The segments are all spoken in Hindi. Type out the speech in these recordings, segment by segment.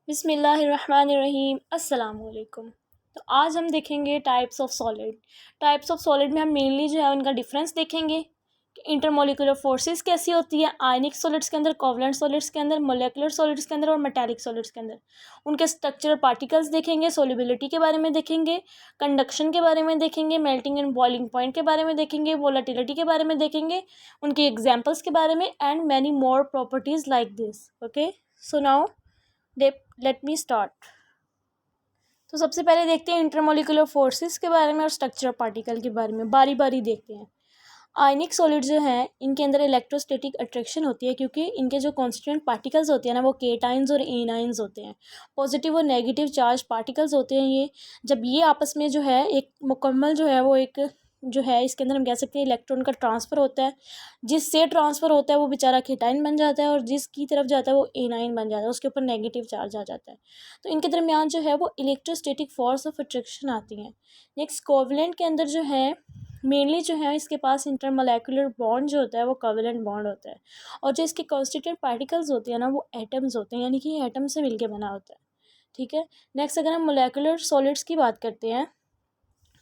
बिस्मिल्लाहिर्रहमानिर्रहीम अस्सलाम वालेकुम। तो आज हम देखेंगे टाइप्स ऑफ सॉलिड में हम मेनली जो है उनका डिफरेंस देखेंगे कि इंटरमोलिकुलर फोर्सेस कैसी होती है आयनिक सॉलिड्स के अंदर, कोवलेंट सॉलिड्स के अंदर, मोलेकुलर सॉलिड्स के अंदर और मेटालिक सॉलिड्स के अंदर। उनके स्ट्रक्चरल पार्टिकल्स देखेंगे, सोल्युबिलिटी के बारे में देखेंगे, कंडक्शन के बारे में देखेंगे, मेल्टिंग एंड बॉइलिंग पॉइंट के बारे में देखेंगे, वोलेटिलिटी के बारे में देखेंगे, उनकी एग्जाम्पल्स के बारे में and many more properties like this. Okay, so now let me start. तो सबसे पहले देखते हैं इंटरमोलिकुलर फोर्सेस के बारे में और स्ट्रक्चर पार्टिकल के बारे में बारी बारी देखते हैं। आयनिक सॉलिड जो हैं इनके अंदर इलेक्ट्रोस्टैटिक अट्रैक्शन होती है क्योंकि इनके जो कॉन्स्टिट्यूएंट पार्टिकल्स होते हैं ना वो केटाइंस और एनाइंस होते हैं। पॉजिटिव और नेगेटिव चार्ज पार्टिकल्स होते हैं ये। जब ये आपस में जो है एक मुकम्मल जो है वो एक जो है इसके अंदर हम कह सकते हैं इलेक्ट्रॉन का ट्रांसफ़र होता है। जिससे ट्रांसफ़र होता है वो बेचारा केटाइन बन जाता है और जिसकी तरफ जाता है वो एनाइन बन जाता है, उसके ऊपर नेगेटिव चार्ज आ जाता है। तो इनके दरमियान जो है वो इलेक्ट्रोस्टैटिक फोर्स ऑफ अट्रैक्शन आती है। नेक्स्ट कोवलेंट के अंदर जो है मेनली जो है इसके पास इंटरमोलेकुलर बॉन्ड जो होता है वो कोवलेंट बॉन्ड होता है। और जो इसके कॉन्स्टिट्यूएंट पार्टिकल्स होते हैं ना वो एटम्स होते हैं, यानी कि ये एटम से मिलके बना होता है। ठीक है। नेक्स्ट अगर हम मोलेकुलर सॉलिड्स की बात करते हैं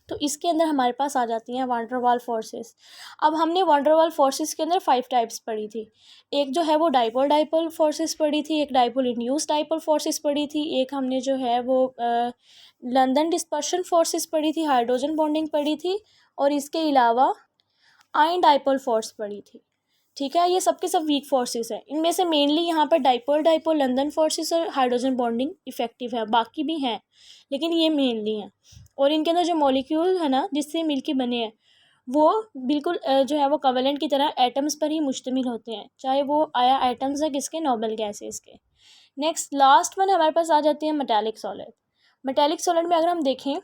तो इसके अंदर हमारे पास आ जाती हैं वान डर वाल फोर्सेस। अब हमने वान डर वाल फोर्सेस के अंदर 5 टाइप्स पढ़ी थी। एक जो है वो डाइपोल डाइपोल फोर्सेस पढ़ी थी, एक डाइपोल इंड्यूस डाइपोल फोर्सेस पढ़ी थी, एक हमने जो है वो लंदन डिस्पर्शन फोर्सेस पढ़ी थी, हाइड्रोजन बॉन्डिंग पढ़ी थी और इसके अलावा आयन डाइपोल फोर्स पढ़ी थी। ठीक है, ये सब के सब वीक फोर्सेस हैं। इनमें से मेनली यहाँ पर डाइपोल डाइपोल लंदन फोर्सेस और हाइड्रोजन बॉन्डिंग इफेक्टिव है, बाकी भी हैं लेकिन ये मेनली हैं। और इनके अंदर जो मॉलिक्यूल है ना जिससे मिलके बने हैं वो बिल्कुल जो है वो कोवेलेंट की तरह एटम्स पर ही मुश्तमिल होते हैं, चाहे वो आया एटम्स है किसके, नोबल गैसेस के। नेक्स्ट लास्ट वन हमारे पास आ जाती है मेटालिक सॉलिड। मेटालिक सॉलिड में अगर हम देखें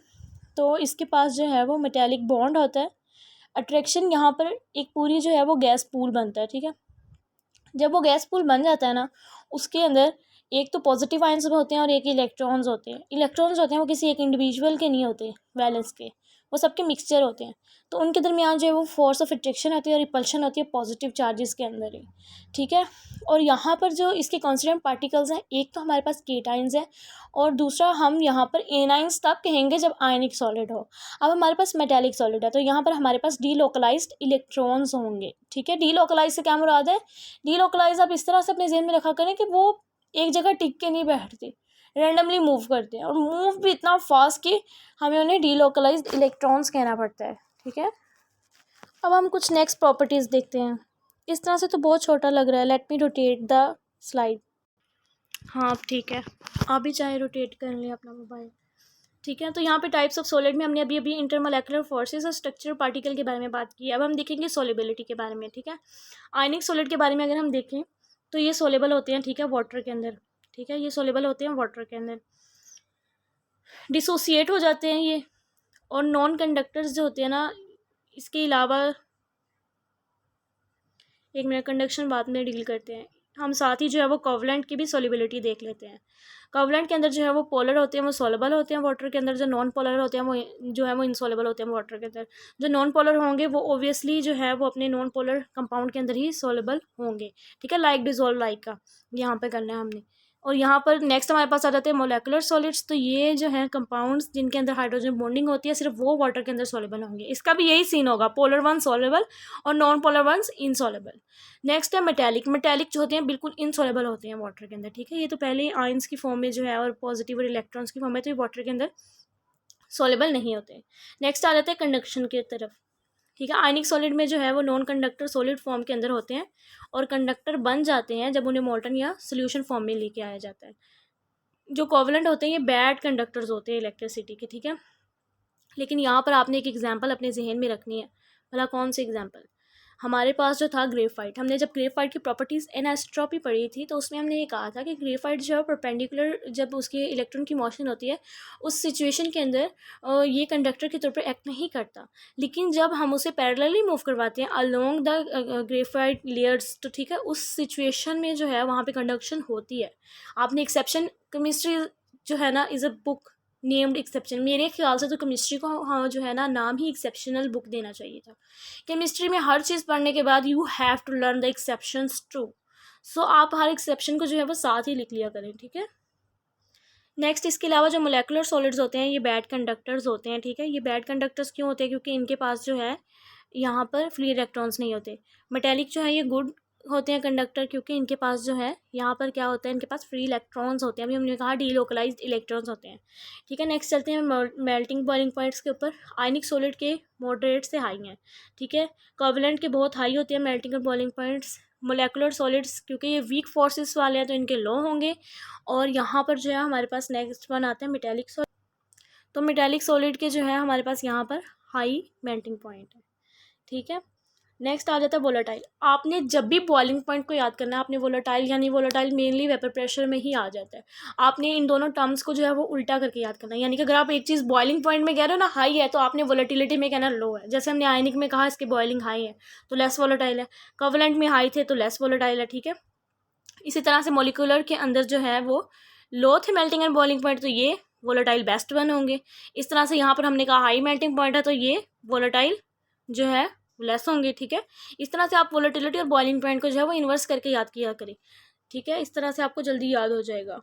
तो इसके पास जो है वो मेटालिक बॉन्ड होता है। अट्रैक्शन यहाँ पर एक पूरी जो है वो गैस पूल बनता है। ठीक है, जब वो गैस पूल बन जाता है ना उसके अंदर एक तो पॉजिटिव आयंस होते हैं और एक इलेक्ट्रॉन्स होते हैं। इलेक्ट्रॉन्स होते हैं वो किसी एक इंडिविजुअल के नहीं होते, वैलेंस के, वो सबके मिक्सचर होते हैं। तो उनके दरमियान जो है वो फोर्स ऑफ अट्रैक्शन होती है और रिपल्शन होती है पॉजिटिव चार्जेस के अंदर ही। ठीक है, और यहाँ पर जो इसके कॉन्स्टिट्यूएंट पार्टिकल्स हैं एक तो हमारे पास केटाइंस है और दूसरा हम यहाँ पर एनाइंस तब कहेंगे जब आयनिक सॉलिड हो। अब हमारे पास मेटालिक सॉलिड है तो यहाँ पर हमारे पास डीलोकलाइज्ड इलेक्ट्रॉन्स होंगे। ठीक है, डीलोकलाइज से क्या मुराद है, डीलोकलाइज आप इस तरह से अपने जहन में रखा करें कि वो एक जगह टिक के नहीं बैठते, रैंडमली मूव करते हैं और मूव भी इतना फास्ट कि हमें उन्हें डीलोकलाइज्ड इलेक्ट्रॉन्स कहना पड़ता है। ठीक है, अब हम कुछ नेक्स्ट प्रॉपर्टीज़ देखते हैं। इस तरह से तो बहुत छोटा लग रहा है, let me rotate the slide. हाँ ठीक है, आप भी चाहे रोटेट कर लें अपना मोबाइल। ठीक है, तो यहाँ पे टाइप्स ऑफ सॉलिड में हमने अभी अभी इंटरमोलेकुलर फोर्सेस और स्ट्रक्चर पार्टिकल के बारे में बात की। अब हम देखेंगे सोलिबिलिटी के बारे में। ठीक है, आयनिक सॉलिड के बारे में अगर हम देखें तो ये सोलेबल होते हैं। ठीक है, वाटर के अंदर। ठीक है, ये सोलेबल होते हैं वाटर के अंदर, डिसोसिएट हो जाते हैं ये। और नॉन कंडक्टर्स जो होते हैं ना, इसके अलावा एक मिनट, कंडक्शन बाद में डील करते हैं हम, साथ ही जो है वो कोवलेंट की भी सोलिबिलिटी देख लेते हैं। कोवलेंट के अंदर जो है वो पोलर होते हैं, वो सोलेबल होते हैं वाटर के अंदर। जो नॉन पोलर होते हैं वो जो है वो इनसोलेबल होते हैं वाटर के अंदर। जो नॉन पोलर होंगे वो ओबियसली जो है वो अपने नॉन पोलर कंपाउंड के अंदर ही सोलेबल होंगे। ठीक है, लाइक डिजोल्व लाइक का यहाँ पे करना है हमने। और यहाँ पर नेक्स्ट हमारे पास आ जाते हैं मोलेकुलर सॉलिड्स। तो ये जो है कंपाउंड्स जिनके अंदर हाइड्रोजन बॉन्डिंग होती है सिर्फ वो वाटर के अंदर सोलेबल होंगे। इसका भी यही सीन होगा, पोलर वन सोलेबल और non polar ones insoluble. Next है मेटालिक। मेटालिक जो होते हैं बिल्कुल इनसोलेबल होते हैं वाटर के अंदर। ठीक है, ये तो पहले ही आयंस की फॉर्म में जो है और पॉजिटिव और इलेक्ट्रॉन्स की फॉर्म में, तो ये वाटर के अंदर सोलेबल नहीं होते। नेक्स्ट आ जाते हैं कंडक्शन की तरफ। ठीक है, आयनिक सॉलिड में जो है वो नॉन कंडक्टर सॉलिड फॉर्म के अंदर होते हैं और कंडक्टर बन जाते हैं जब उन्हें मोल्टन या सोल्यूशन फॉर्म में लेके आया जाता है। जो कोवलेंट होते हैं ये बैड कंडक्टर्स होते हैं इलेक्ट्रिसिटी के। ठीक है, लेकिन यहाँ पर आपने एक एग्जाम्पल अपने जहन में रखनी है। भला कौन सी एग्जाम्पल, हमारे पास जो था ग्रेफाइट। हमने जब ग्रेफाइट की प्रॉपर्टीज़ एनिसोट्रॉपी पढ़ी थी तो उसमें हमने ये कहा था कि ग्रेफाइट जो है परपेंडिकुलर जब उसके इलेक्ट्रॉन की मोशन होती है उस सिचुएशन के अंदर ये कंडक्टर के तौर पर एक्ट नहीं करता, लेकिन जब हम उसे पैरेलली मूव करवाते हैं अलोंग द ग्रेफाइट लेयर्स तो ठीक है उस सिचुएशन में जो है वहाँ पे कंडक्शन होती है। आपने एक्सेप्शन, केमिस्ट्री जो है ना is a book named exception, मेरे ख्याल से तो केमिस्ट्री को हाँ जो है ना नाम ही एक्सेप्शनल बुक देना चाहिए था। केमिस्ट्री में हर चीज़ पढ़ने के बाद you have to learn the exceptions too. सो आप हर एक्सेप्शन को जो है वो साथ ही लिख लिया करें। ठीक है, नेक्स्ट इसके अलावा जो मोलेकुलर सॉलिड्स होते हैं ये बैड कंडक्टर्स होते हैं, ठीक है। ये बैड कंडक्टर्स क्यों होते हैं? क्योंकि इनके पास जो है यहाँ पर फ्री इलेक्ट्रॉन्स नहीं होते। मेटेलिक जो है ये गुड होते हैं कंडक्टर, क्योंकि इनके पास जो है यहाँ पर क्या होता है, इनके पास फ्री इलेक्ट्रॉन्स होते हैं। अभी हमने कहा डीलोकलाइज्ड इलेक्ट्रॉन्स होते हैं, ठीक है। नेक्स्ट चलते हैं मेल्टिंग बॉइलिंग पॉइंट्स के ऊपर। आयनिक सॉलिड के मॉडरेट से हाई हैं, ठीक है। कोवलेंट के बहुत हाई होते हैं मेल्टिंग और बॉइलिंग पॉइंट्स। मोलेकुलर सॉलिड्स क्योंकि ये वीक फोर्सेस वाले हैं तो इनके लो होंगे। और यहाँ पर जो है हमारे पास नेक्स्ट वन आते हैं मेटेलिक सॉलिड। तो मेटेलिक सॉलिड के जो है हमारे पास यहाँ पर हाई मेल्टिंग पॉइंट है, ठीक है। नेक्स्ट आ जाता है वोलेटाइल। आपने जब भी बॉइलिंग पॉइंट को याद करना है, आपने वोलेटाइल यानी वोलेटाइल मेनली वेपर प्रेशर में ही आ जाता है। आपने इन दोनों टर्म्स को जो है वो उल्टा करके याद करना है, यानी कि अगर आप एक चीज़ बॉइलिंग पॉइंट में कह रहे हो ना हाई है, तो आपने वोलेटिलिटी में कहना लो है। जैसे हमने आयनिक में कहा इसकी बॉइलिंग हाई है तो लेस वोलेटाइल है, कोवलेंट में हाई थे तो लेस वोलेटाइल है, ठीक है। इसी तरह से मोलिकुलर के अंदर जो है वो लो थे मेल्टिंग एंड बॉइलिंग पॉइंट, तो ये वोलेटाइल बेस्ट वन होंगे। इस तरह से यहाँ पर हमने कहा हाई मेल्टिंग पॉइंट है तो ये वोलेटाइल जो है लेस होंगे, ठीक है। इस तरह से आप वोलेटिलिटी और बॉइलिंग पॉइंट को जो है वो इन्वर्स करके याद किया करें, ठीक है। इस तरह से आपको जल्दी याद हो जाएगा।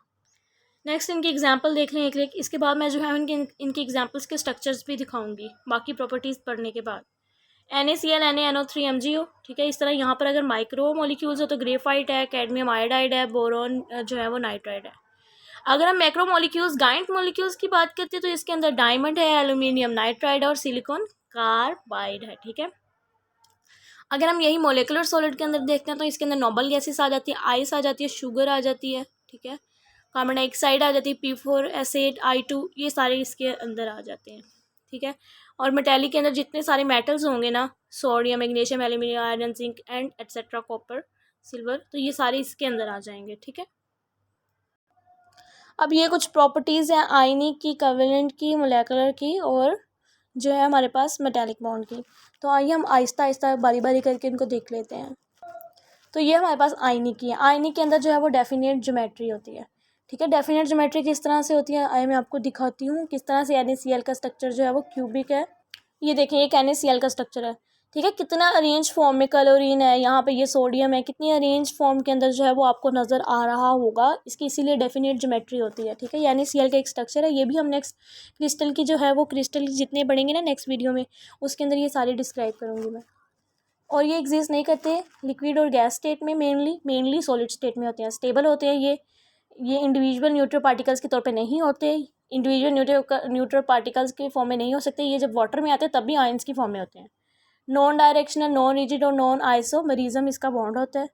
नेक्स्ट इनकी एग्जांपल देख लें एक, इसके बाद मैं जो है इनकी एग्जांपल्स के स्ट्रक्चर्स भी दिखाऊंगी बाकी प्रॉपर्टीज़ पढ़ने के बाद। NaCl NaNO3 MgO, ठीक है। इस तरह यहाँ पर अगर माइक्रो मॉलिक्यूल्स हो तो ग्रेफाइट है, कैडमियम आयोडाइड है, बोरोन जो है वो नाइट्राइड है। अगर हम मैक्रो मॉलिक्यूल्स गाइंट मॉलिक्यूल्स की बात करते हैं तो इसके अंदर डायमंड है, एल्यूमिनियम नाइट्राइड और सिलिकॉन कार्बाइड है, ठीक है। अगर हम यही मोलिकुलर सॉलिड के अंदर देखते हैं तो इसके अंदर नोबल गैसेस आ जाती है, आइस आ जाती है, शुगर आ जाती है, ठीक है। कार्बन डाइऑक्साइड आ जाती है, P4 एसिड, I2, ये सारे इसके अंदर आ जाते हैं, ठीक है। और मेटेलिक के अंदर जितने सारे मेटल्स होंगे ना, sodium, magnesium, aluminium, iron, zinc and etcetera, copper, silver, तो ये सारे इसके अंदर आ जाएंगे, ठीक है। अब ये कुछ प्रॉपर्टीज़ हैं आयनिक की, कोवेलेंट की, मोलेकुलर की और जो है हमारे पास मेटेलिक बॉन्ड की। तो आइए हम आहिस्ता आहिस्ता बारी बारी करके इनको देख लेते हैं। तो ये हमारे पास आयनिक की है। आयनिक के अंदर जो है वो डेफिनेट ज्योमेट्री होती है, ठीक है। डेफिनेट ज्योमेट्री किस तरह से होती है आइए मैं आपको दिखाती हूँ किस तरह से। NaCl का स्ट्रक्चर जो है वो क्यूबिक है। ये देखें एक NaCl का स्ट्रक्चर है, ठीक है। कितना अरेंज फॉर्म में क्लोरीन है, यहाँ पे ये सोडियम है, कितनी अरेंज फॉर्म के अंदर जो है वो आपको नज़र आ रहा होगा। इसकी इसीलिए डेफिनेट ज्योमेट्री होती है, ठीक है। ये NaCl का एक स्ट्रक्चर है। ये भी हम नेक्स्ट क्रिस्टल की जो है वो क्रिस्टल जितने बढ़ेंगे ना नेक्स्ट वीडियो में, उसके अंदर ये सारे डिस्क्राइब करूँगी मैं। और ये एग्जिस्ट नहीं करते लिक्विड और गैस स्टेट में, मेनली सॉलिड स्टेट में होते हैं, स्टेबल होते हैं। ये इंडिविजुअल न्यूट्रल पार्टिकल्स के तौर पे नहीं होते, इंडिविजुअल न्यूट्रल पार्टिकल्स के फॉर्म में नहीं हो सकते। ये जब वाटर में आते हैं तब भी आयंस की फॉर्म में होते हैं। नॉन डायरेक्शनल, नॉन रिजिड और नॉन आइसोमेरिज्म इसका बॉन्ड होता है।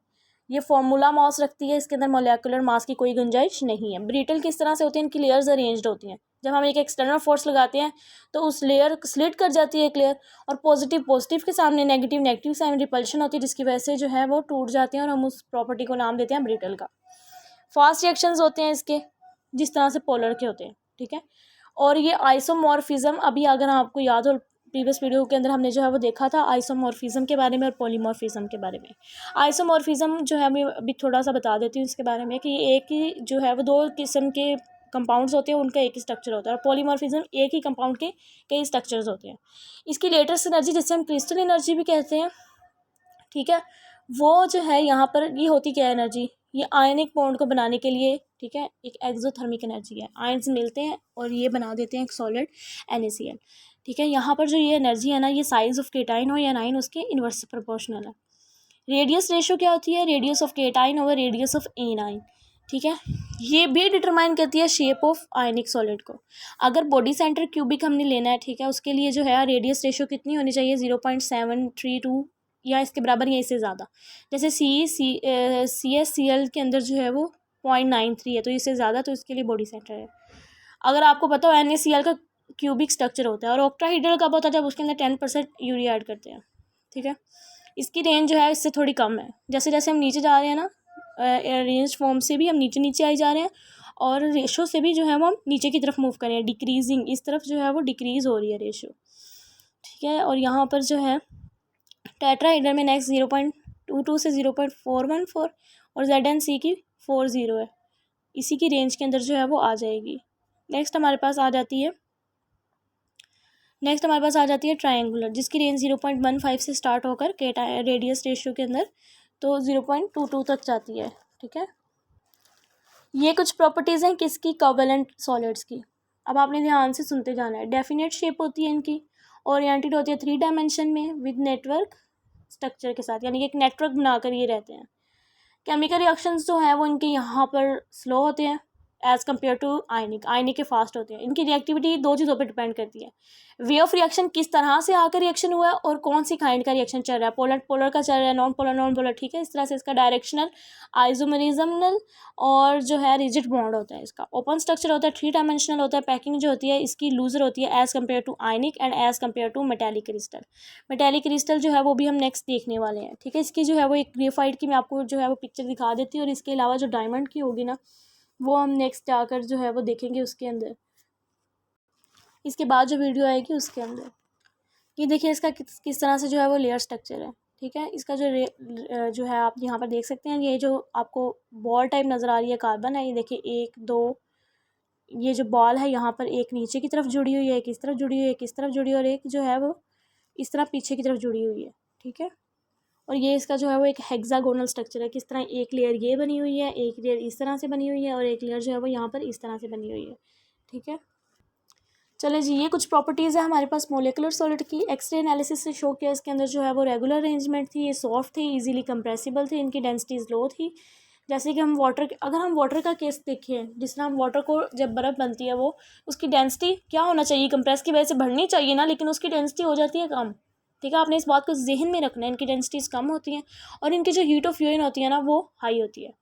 ये फॉर्मूला मास रखती है, इसके अंदर मोलेकुलर मास की कोई गुंजाइश नहीं है। ब्रिटल किस तरह से होती है, इनकी लेयर्स अरेंज्ड होती हैं। जब हम एक एक्सटर्नल फोर्स लगाते हैं तो उस लेयर स्लिट कर जाती है एक लेयर, और पॉजिटिव के सामने नेगेटिव साइन रिपल्शन होती है, जिसकी वजह से जो है वो टूट जाते हैं और हम उस प्रॉपर्टी को नाम देते हैं ब्रिटल का। फास्ट रिएक्शंस होते हैं इसके, जिस तरह से पोलर के होते हैं, ठीक है। और ये आइसोमॉर्फिज्म, अभी अगर आपको याद हो प्रीवियस वीडियो के अंदर हमने जो है वो देखा था आइसोमॉर्फिज्म के बारे में और पॉलीमॉर्फिज्म के बारे में। आइसोमॉर्फिज्म जो है मैं अभी थोड़ा सा बता देती हूँ इसके बारे में कि एक ही जो है वो दो किस्म के कंपाउंड्स होते हैं, उनका एक ही स्ट्रक्चर होता है। और पॉलीमॉर्फिज्म एक ही कंपाउंड के कई स्ट्रक्चर्स होते हैं। इसकी लेटेस्ट एनर्जी जिसे हम क्रिस्टल एनर्जी भी कहते हैं, ठीक है, वो जो है यहाँ पर ये होती क्या एनर्जी, ये आयनिक बॉन्ड को बनाने के लिए, ठीक है, एक एक्सोथर्मिक एनर्जी है। आयन्स मिलते हैं और ये बना देते हैं एक सॉलिड NaCl, ठीक है। यहाँ पर जो ये एनर्जी है ना, ये साइज ऑफ केटाइन हो या नाइन उसके इन्वर्स प्रोपोर्शनल है। रेडियस रेशो क्या होती है, radius of cation over radius of anion, ठीक है। ये भी डिटरमाइन करती है शेप ऑफ आयनिक सॉलिड को। अगर बॉडी सेंटर क्यूबिक हमने लेना है, ठीक है, उसके लिए जो है रेडियस रेशो कितनी होनी चाहिए, 0.732 या इसके बराबर या इससे ज़्यादा। जैसे CaCl के अंदर जो है वो 0.93 है, तो इससे ज़्यादा, तो इसके लिए बॉडी सेंटर है। अगर आपको पता हो NaCl का क्यूबिक स्ट्रक्चर होता है, और ऑक्टाहाइड्रल कब होता है, जब उसके अंदर 10% यूरिया ऐड करते हैं, ठीक है। इसकी रेंज जो है इससे थोड़ी कम है। जैसे जैसे हम नीचे जा रहे हैं ना, रेंज फॉर्म से भी हम नीचे आई जा रहे हैं, और रेशो से भी जो है वो हम नीचे की तरफ मूव कर रहे हैं, डिक्रीजिंग, इस तरफ जो है वो डिक्रीज़ हो रही है रेशो, ठीक है। और यहाँ पर जो है टेट्राहाइड्रल में नेक्स्ट 0.22 से 0.414 और ZnC की 40 है, इसी की रेंज के अंदर जो है वो आ जाएगी। नेक्स्ट हमारे पास आ जाती है ट्रायंगुलर, जिसकी रेंज 0.15 से स्टार्ट होकर रेडियस रेशियो के अंदर तो 0.22 तक जाती है, ठीक है। ये कुछ प्रॉपर्टीज़ हैं किसकी, कोवेलेंट सॉलिड्स की। अब आपने ध्यान से सुनते जाना है। डेफिनेट शेप होती है इनकी, ओरिएंटेड होती है 3 डायमेंशन में विद नेटवर्क स्ट्रक्चर के साथ, यानी कि एक नेटवर्क बनाकर ये रहते हैं। केमिकल रिएक्शंस जो हैं वो इनके यहाँ पर स्लो होते हैं एज़ कम्पेयर टू आयनिक के फास्ट होते हैं। इनकी रिएक्टिविटी 2 चीज़ों पर डिपेंड करती है, वे ऑफ रिएक्शन किस तरह से आकर रिएक्शन हुआ है और कौन सी काइंड का रिएक्शन चल रहा है, पोलर पोलर का चल रहा है, नॉन पोलर, ठीक है। इस तरह से इसका डायरेक्शनल, आइसोमेरिज्मल और जो है रिजिड बॉन्ड होता है। इसका ओपन स्ट्रक्चर होता है, 3 डायमेंशनल होता है। पैकिंग जो होती है इसकी लूजर होती है as compare to ionic and as compare to metallic crystal. Metallic crystal जो है वो भी हम नेक्स्ट देखने वाले हैं, ठीक है। इसकी जो है वो एक ग्रेफाइट की मैं आपको जो है वो पिक्चर दिखा देती हूँ, और इसके अलावा जो डायमंड की होगी ना वो हम नेक्स्ट जाकर जो है वो देखेंगे उसके अंदर, इसके बाद जो वीडियो आएगी उसके अंदर। ये देखिए इसका किस तरह से जो है वो लेयर स्ट्रक्चर है, ठीक है। इसका जो है आप यहाँ पर देख सकते हैं, ये जो आपको बॉल टाइप नज़र आ रही है कार्बन है, ये देखिए 1 2, ये जो बॉल है यहाँ पर एक नीचे की तरफ जुड़ी हुई है, एक इस तरफ जुड़ी हुई है, एक इस तरफ जुड़ी हुई है, और एक जो है वो इस तरह पीछे की तरफ जुड़ी हुई है, ठीक है। और ये इसका जो है वो एक हेक्सागोनल स्ट्रक्चर है, किस तरह एक लेयर ये बनी हुई है, एक लेयर इस तरह से बनी हुई है, और एक लेयर जो है वो यहाँ पर इस तरह से बनी हुई है, ठीक है। चले जी, ये कुछ प्रॉपर्टीज़ है हमारे पास मोलिकुलर सॉलिड की। एक्सरे एनालिसिस से शो किया इसके अंदर जो है वो रेगुलर अरेंजमेंट थी, ये सॉफ्ट थी, इजीली कंप्रेसिबल थी, इनकी डेंसिटीज़ लो थी। जैसे कि अगर हम वाटर का केस देखें, जिस तरह हम वाटर को जब बर्फ़ बनती है वो उसकी डेंसिटी क्या होना चाहिए, कंप्रेस की वजह से बढ़नी चाहिए ना, लेकिन उसकी डेंसिटी हो जाती है कम, ठीक है। आपने इस बात को जहन में रखना है, इनकी डेंसिटीज़ कम होती हैं और इनकी जो हीट ऑफ फ्यूजन होती है ना वो हाई होती है।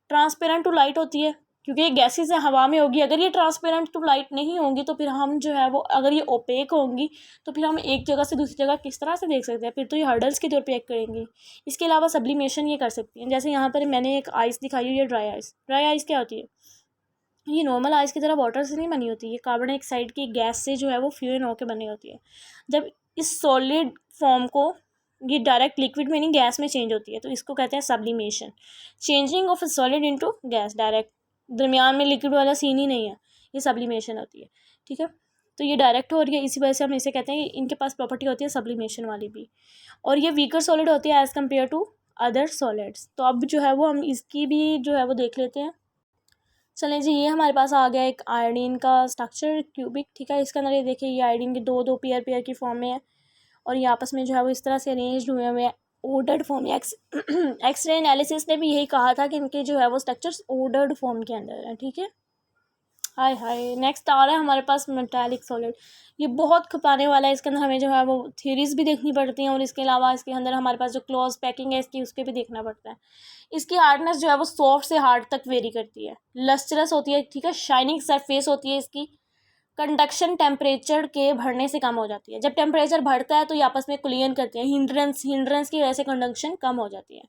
ट्रांसपेरेंट टू लाइट होती है क्योंकि ये गैसेस है, हवा में होगी। अगर ये ट्रांसपेरेंट टू लाइट नहीं होंगी तो फिर हम जो है वो, अगर ये ओपेक होंगी तो फिर हम एक जगह से दूसरी जगह किस तरह से देख सकते हैं, फिर तो ये हर्डल्स के तौर पे एक्ट करेंगी। इसके अलावा सब्लिमेशन ये कर सकती हैं, जैसे यहाँ पर मैंने एक आइस दिखाई हुई है, ड्राई आइस। ड्राई आइस क्या होती है, ये नॉर्मल आइस की तरह वाटर से नहीं बनी होती, ये कार्बन डाइऑक्साइड की गैस से जो है वो फ्यूजन होकर बनी होती है। जब इस सॉलिड फॉर्म को ये डायरेक्ट लिक्विड में नहीं गैस में चेंज होती है तो इसको कहते हैं sublimation, changing of A solid into gas. Direct दरमियान में लिक्विड वाला सीन ही नहीं है, ये सब्लिमेशन होती है, ठीक है। तो ये डायरेक्ट हो रही है, इसी वजह से हम इसे कहते हैं कि इनके पास प्रॉपर्टी होती है सब्लिमेशन वाली भी, और ये वीकर सॉलिड होती है as compare to other solids. तो अब जो है वो हम इसकी भी जो है वो देख लेते हैं। चलें जी, ये हमारे पास आ गया एक आयोडीन का स्ट्रक्चर क्यूबिक, ठीक है। इसके अंदर ये देखिए ये आयोडीन के दो पेयर की फॉर्म में है और ये आपस में जो है वो इस तरह से अरेंज हुए हुए हैं ऑर्डर्ड फॉर्म में। एक्सरे एनालिसिस ने भी यही कहा था कि इनके जो है वो स्ट्रक्चर्स ऑर्डर्ड फॉर्म के अंदर है, ठीक है। हाय हाय, नेक्स्ट आ रहा है हमारे पास मेटालिक सॉलिड। ये बहुत खपाने वाला है, इसके अंदर हमें जो है वो थ्योरीज भी देखनी पड़ती हैं और इसके अलावा इसके अंदर हमारे पास जो क्लोज पैकिंग है इसकी उसके भी देखना पड़ता है। इसकी हार्डनेस जो है वो सॉफ्ट से हार्ड तक वेरी करती है, लस्ट्रस होती है, ठीक है, शाइनिंग सरफेस होती है इसकी। कंडक्शन टेम्परेचर के बढ़ने से कम हो जाती है, जब टेम्परेचर बढ़ता है तो ये आपस में कुलियन करते हैं, हिंड्रेंस की वजह से कंडक्शन कम हो जाती है।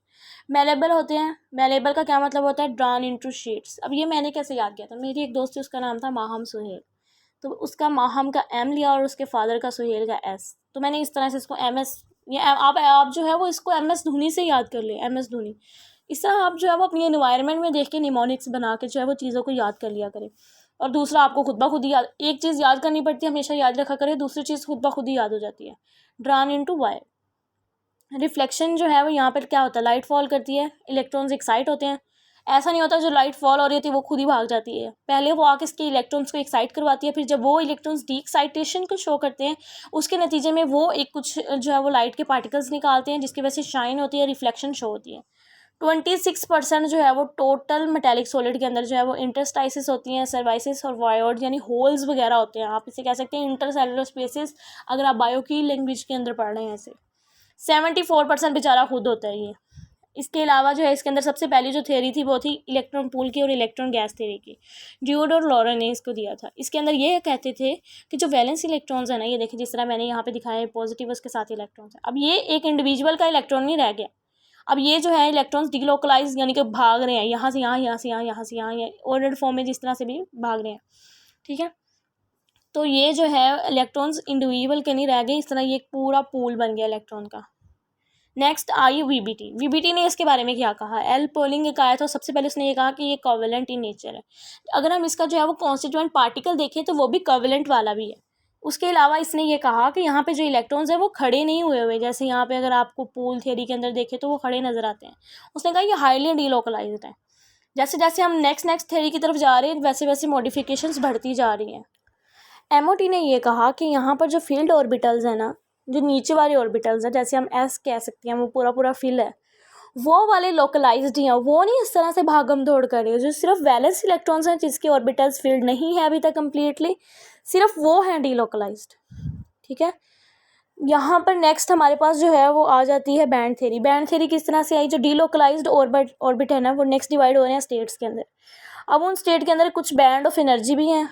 मेलेबल होते हैं, मेलेबल का क्या मतलब होता है, ड्रॉन इनटू शीट्स। अब ये मैंने कैसे याद किया था, मेरी एक दोस्त थी उसका नाम था माहम सुहेल, तो उसका माहम का एम लिया और उसके फादर का सुहेल का एस, तो मैंने इस तरह से इसको एम एस, ये आप जो है वो इसको एम एस धोनी से याद कर ले, एम एस धोनी। इस तरह आप जो है वो अपनी एनवायरनमेंट में देख के निमोनिक्स बना के जो है वो चीज़ों को याद कर लिया करें। और दूसरा, आपको खुद ब खुद ही याद, एक चीज़ याद करनी पड़ती है, हमेशा याद रखा करें, दूसरी चीज़ खुद ब खुद ही याद हो जाती है। Drawn into wire. रिफ्लेक्शन जो है वो यहाँ पर क्या होता है, लाइट फॉल करती है, इलेक्ट्रॉन्स एक्साइट होते हैं। ऐसा नहीं होता जो लाइट फॉल हो रही होती है वो खुद ही भाग जाती है, पहले वो आके इसके इलेक्ट्रॉन्स को एक्साइट करवाती है, फिर जब वो इलेक्ट्रॉन्स डी एक्साइटेशन को शो करते हैं उसके नतीजे में वो एक कुछ जो है वो लाइट के पार्टिकल्स निकालते हैं जिसकी वजह से शाइन होती है, रिफ्लेक्शन शो होती है। 26% जो है वो टोटल मेटालिक सॉलिड के अंदर जो है वो इंटरस्टाइसिस होती हैं, सर्वाइसिस और वायोड यानी होल्स वगैरह होते हैं, आप इसे कह सकते हैं इंटरसेलुलर स्पेसेस, अगर आप बायो की लैंग्वेज के अंदर पढ़ रहे हैं ऐसे। 74% बेचारा खुद होता है ये। इसके अलावा जो है इसके अंदर सबसे पहली जो थ्योरी थी वो थी इलेक्ट्रॉन पूल की और इलेक्ट्रॉन गैस थ्योरी की, ड्यूड और लॉरेन ने इसको दिया था। इसके अंदर ये कहते थे कि जो वैलेंस इलेक्ट्रॉन्स है ना, ये देखिए जिस तरह मैंने यहाँ पे दिखाया है, पॉजिटिव उसके साथ इलेक्ट्रॉन्स है। अब ये एक इंडिविजुअल का इलेक्ट्रॉन नहीं रह गया, अब ये जो है इलेक्ट्रॉन्स डिलोकलाइज यानी कि भाग रहे हैं यहाँ से यहाँ, यहाँ से यहाँ, यहाँ से यहाँ, ऑर्डर्ड फॉर्म में जिस तरह से भी भाग रहे हैं, ठीक है। तो ये जो है इलेक्ट्रॉन्स इंडिविजुअल के नहीं रह गए, इस तरह ये एक पूरा पूल बन गया इलेक्ट्रॉन का। Next I VBT. वीबीटी ने इसके बारे में क्या कहा, एल पोलिंग एक आया था, सबसे पहले उसने ये कहा कि ये कोवेलेंट इन नेचर है। अगर हम इसका जो है वो कॉन्स्टिट्यूएंट पार्टिकल देखें तो वो भी कोवेलेंट वाला भी है। उसके अलावा इसने ये कहा कि यहाँ पे जो इलेक्ट्रॉन्स है वो खड़े नहीं हुए हुए, जैसे यहाँ पे अगर आपको पूल थियरी के अंदर देखें तो वो खड़े नज़र आते हैं। उसने कहा ये हाईली डीलोकलाइज्ड है। जैसे जैसे हम नेक्स्ट थ्योरी की तरफ जा रहे हैं वैसे वैसे मॉडिफिकेशंस बढ़ती जा रही हैं। एमओटी ने ये कहा कि यहाँ पर जो फील्ड ऑर्बिटल्स है ना, जो नीचे वाले ऑर्बिटल्स हैं, जैसे हम एस कह सकते हैं, वो पूरा पूरा फील्ड है, वो वाले लोकलाइज्ड ही हैं, वो नहीं इस तरह से भागम दौड़ कर रहे हैं। जो सिर्फ वैलेंस इलेक्ट्रॉन्स हैं जिसके ऑर्बिटल्स फील्ड नहीं है अभी तक कम्प्लीटली, सिर्फ वो हैं डीलोकलाइज्ड। ठीक है, यहाँ पर नेक्स्ट हमारे पास जो है वो आ जाती है बैंड थ्योरी। बैंड थ्योरी किस तरह से आई? जो डीलोकलाइज्ड ऑर्बिट है ना, वो नेक्स्ट डिवाइड हो रहे हैं स्टेट्स के अंदर। अब उन स्टेट के अंदर कुछ बैंड ऑफ एनर्जी भी हैं,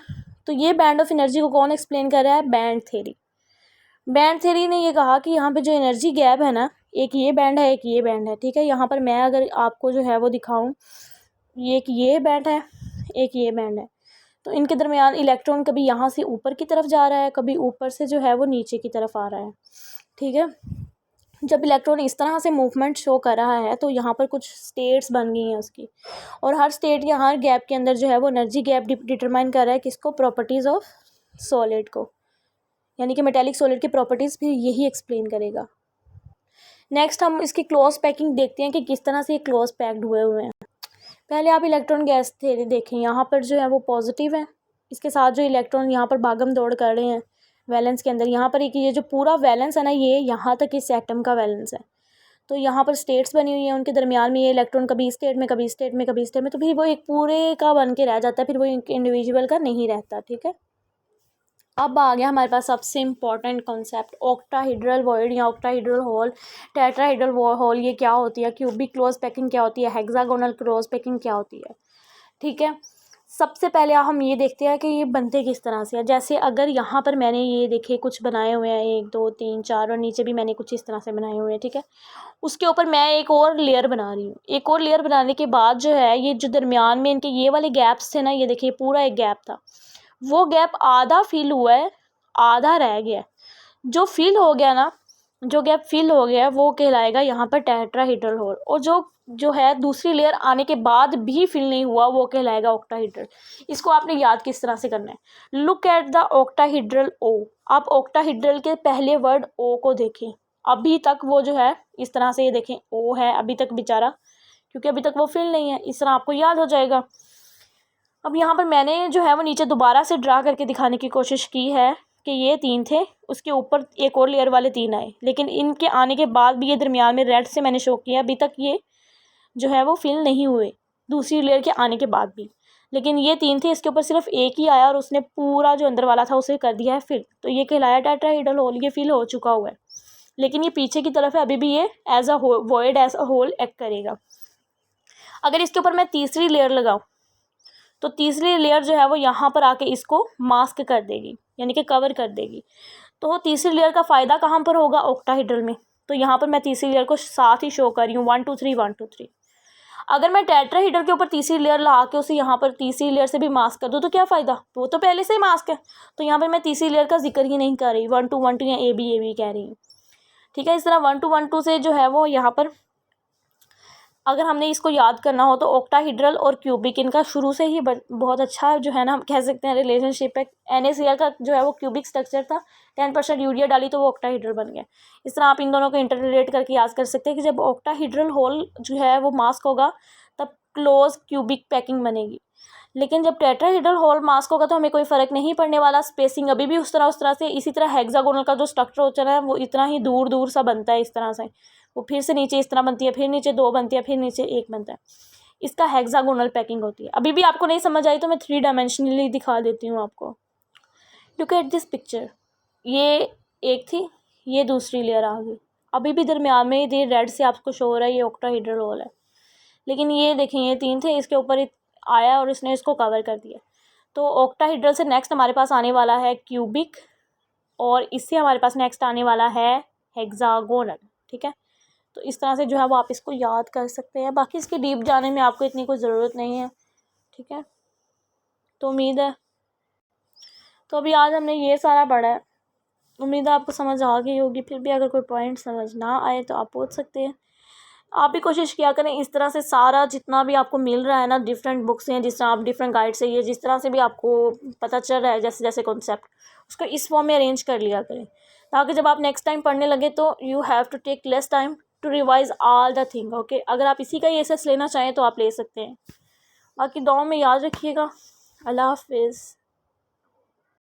तो ये बैंड ऑफ एनर्जी को कौन एक्सप्लेन कर रहा है? Band theory. बैंड थ्योरी ने ये कहा कि यहाँ पे जो एनर्जी गैप है ना, एक ये बैंड है, एक ये बैंड है। ठीक है, यहाँ पर मैं अगर आपको जो है वो दिखाऊं, एक ये बैंड है, एक ये बैंड है, तो इनके दरमियान इलेक्ट्रॉन कभी यहाँ से ऊपर की तरफ जा रहा है, कभी ऊपर से जो है वो नीचे की तरफ आ रहा है। ठीक है, जब इलेक्ट्रॉन इस तरह से मूवमेंट शो कर रहा है तो यहाँ पर कुछ स्टेट्स बन गई हैं उसकी, और हर स्टेट या हर गैप के अंदर जो है वो एनर्जी गैप डिटरमाइन कर रहा है किसको? प्रॉपर्टीज़ ऑफ सॉलिड को, यानी कि मेटेलिक सॉलिड की प्रॉपर्टीज़ भी यही एक्सप्लेन करेगा। नेक्स्ट हम इसकी क्लोज पैकिंग देखते हैं कि किस तरह से ये क्लोज पैक्ड हुए हैं। पहले आप इलेक्ट्रॉन गैस थ्योरी देखें, यहाँ पर जो है वो पॉजिटिव है, इसके साथ जो इलेक्ट्रॉन यहाँ पर भागम दौड़ कर रहे हैं वैलेंस के अंदर। यहाँ पर एक ये जो पूरा वैलेंस है ना, ये यहाँ तक इस एटम का वैलेंस है, तो यहाँ पर स्टेट्स बनी हुई हैं, उनके दरमियान में ये इलेक्ट्रॉन कभी इस स्टेट में, कभी इस स्टेट में, कभी इस स्टेट में, तो फिर वो एक पूरे का बन के रह जाता है, फिर वो इंडिविजुअल का नहीं रहता। ठीक है, अब आ गया हमारे पास सबसे इम्पॉर्टेंट कॉन्सेप्ट, ऑक्टाहेड्रल वॉइड या ऑक्टाहेड्रल होल, टेट्राहेड्रल होल ये क्या होती है, क्यूबिक क्लोज पैकिंग क्या होती है, हेक्सागोनल क्लोज पैकिंग क्या होती है। ठीक है, सबसे पहले हम ये देखते हैं कि ये बनते किस तरह से है। जैसे अगर यहाँ पर मैंने ये देखे कुछ बनाए हुए हैं, 1 2 3 4, और नीचे भी मैंने कुछ इस तरह से बनाए हुए हैं। ठीक है, उसके ऊपर मैं एक और लेयर बना रही हूँ। एक और लेयर बनाने के बाद जो है ये जो दरमियान में इनके ये वाले गैप्स थे ना, ये देखिए पूरा एक गैप था, वो गैप आधा फिल हुआ है, आधा रह गया है। जो फिल हो गया ना, जो गैप फिल हो गया है वो कहलाएगा यहाँ पर टेट्राहेड्रल होल, और जो जो है दूसरी लेयर आने के बाद भी फिल नहीं हुआ वो कहलाएगा ऑक्टाहेड्रल। इसको आपने याद किस तरह से करना है? लुक एट द ऑक्टाहेड्रल ओ। आप ऑक्टाहेड्रल के पहले वर्ड ओ को देखें, अभी तक वो जो है इस तरह से, ये देखें ओ है अभी तक बेचारा, क्योंकि अभी तक वो फिल नहीं है। इस तरह आपको याद हो जाएगा। अब यहाँ पर मैंने जो है वो नीचे दोबारा से ड्रा करके दिखाने की कोशिश की है कि ये 3 थे, उसके ऊपर एक और लेयर वाले 3 आए, लेकिन इनके आने के बाद भी ये दरमियान में रेड से मैंने शो किया, अभी तक ये जो है वो फिल नहीं हुए दूसरी लेयर के आने के बाद भी। लेकिन ये 3 थे, इसके ऊपर सिर्फ एक ही आया और उसने पूरा जो अंदर वाला था उसे कर दिया है फिल, तो ये कहलाया टेट्राहेड्रल होल, ये फिल हो चुका हुआ है। लेकिन ये पीछे की तरफ है, अभी भी ये as a void as a hole act करेगा। अगर इसके ऊपर मैं तीसरी लेयर लगाऊँ तो तीसरी लेयर जो है वो यहाँ पर आके इसको मास्क कर देगी, यानी कि कवर कर देगी। तो तीसरी लेयर का फ़ायदा कहाँ पर होगा? ऑक्टाहेड्रल में। तो यहाँ पर मैं तीसरी लेयर को साथ ही शो कर रही हूँ, 1 2 3 1 2 3। अगर मैं टेट्राहेड्रल के ऊपर तीसरी लेयर लगा के उसे यहाँ पर तीसरी लेयर से भी मास्क कर दूँ तो क्या फ़ायदा? वो तो पहले से ही मास्क है, तो यहाँ पर मैं तीसरी लेयर का जिक्र ही नहीं कर रही, 1 2 1 2 या ए बी कह रही हूँ। ठीक है, इस तरह 1 2 1 2 से जो है वो यहाँ पर अगर हमने इसको याद करना हो तो ऑक्टाहेड्रल और क्यूबिक इनका शुरू से ही बहुत अच्छा जो है ना, हम कह सकते हैं रिलेशनशिप है। NaCl का जो है वो क्यूबिक स्ट्रक्चर था, 10% यूरिया डाली तो वो ऑक्टाहेड्रल बन गया। इस तरह आप इन दोनों को इंटर रिलेट करके याद कर सकते हैं कि जब ऑक्टाहेड्रल होल जो है वो मास्क होगा तब क्लोज क्यूबिक पैकिंग बनेगी। लेकिन जब टेट्राहेड्रल होल मास्क होगा तो हमें कोई फ़र्क नहीं पड़ने वाला, स्पेसिंग अभी भी उस तरह से। इसी तरह हेक्सागोनल का जो स्ट्रक्चर होता है वो इतना ही दूर दूर सा बनता है, इस तरह से वो फिर से नीचे इस तरह बनती है, फिर नीचे 2 बनती है, फिर नीचे 1 बनता है। इसका हेक्सागोनल पैकिंग होती है। अभी भी आपको नहीं समझ आई तो मैं 3 डायमेंशनली दिखा देती हूँ आपको। लुक एट दिस पिक्चर, ये एक थी, ये दूसरी लेयर आ गई, अभी भी दरमियान में ये रेड से आपको शो हो रहा है, ये ऑक्टाहेड्रल होल है। लेकिन ये देखें, ये 3 थे, इसके ऊपर आया और इसने इसको कवर कर दिया। तो ऑक्टाहेड्रल से नेक्स्ट हमारे पास आने वाला है क्यूबिक, और इससे हमारे पास नेक्स्ट आने वाला है हेक्सागोनल। ठीक है, तो इस तरह से जो है वो आप इसको याद कर सकते हैं, बाकी इसके डीप जाने में आपको इतनी कोई ज़रूरत नहीं है। ठीक है, तो उम्मीद है, तो अभी आज हमने ये सारा पढ़ा है, उम्मीद है आपको समझ आ गई होगी। फिर भी अगर कोई पॉइंट समझ ना आए तो आप पूछ सकते हैं। आप भी कोशिश किया करें इस तरह से सारा जितना भी आपको मिल रहा है ना, डिफरेंट बुक्स हैं, जिस तरह आप डिफरेंट गाइड से ये जिस तरह से भी आपको पता चल रहा है जैसे जैसे कॉन्सेप्ट, उसको इस फॉर्म में अरेंज कर लिया करें, ताकि जब आप नेक्स्ट टाइम पढ़ने लगे तो you have to take less time to revise all the thing. Okay, अगर आप इसी का ही एसेस लेना चाहें तो आप ले सकते हैं। बाकी दुआ में याद रखिएगा। अल्लाह हाफिज़।